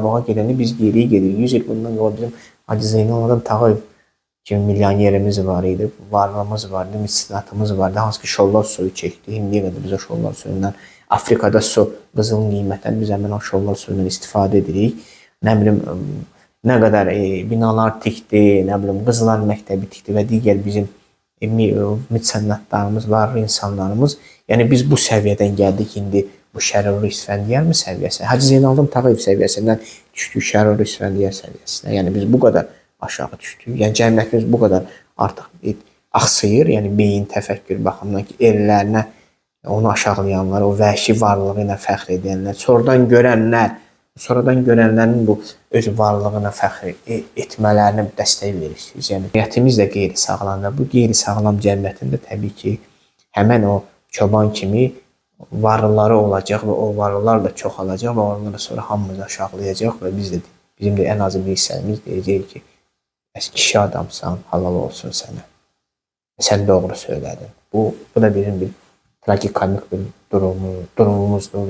qabağa gedəndə biz geriyə gedirik. 100 il bundan qabaq bizim Hacı Zeynal Tağıyev kimi milyonerimiz var idi, varlığımız vardı, misnatımız vardı. Hansı ki şollar suyu çəkdi. İndiyə qədər biz o şollar suyundan Afrikada su qızılın qiymətən biz həmin o şollar suyundan istifadə edirik. Nə bilim nə qədər binalar tikdi, nə bilim Qızlar məktəbi tikdi və digər bizim müsənnətlərimiz var, insanlarımız. Yəni biz bu səviyyədən gəldik indi bu Şərur İsfəndiyar mı səviyyəsi? Hacı Zeynal Tağıyev səviyyəsindən düşdük Şərur İsfəndiyar səviyyəsinə. Yəni biz bu qədər aşağı düşdük. Yəni cəmiyyətimiz bu qədər artıq axsayır. Yəni beyin təfəkkür baxımından ki, ellərinə onu aşağılayanlar, o vəhşi varlığı ilə fəxr edənlər, sonradan görənlərin bu öz varlığına fəxr etmələrinə dəstək verirsiniz. Yəni cəmiyyətimiz də qeyri-sağlamdır. Bu qeyri-sağlam cəmiyyətində təbii ki, həmən o çoban kimi varlıları olacaq və o varlılar da çoxalacaq və onları sonra hamımızı aşağılayacaq və bizim də ən azı bir hissəmiz deyəcək ki, kişi adamsan, halal olsun sənə. Sən doğru söylədin. Bu da bizim bir tragikomik bir durumumuzdur.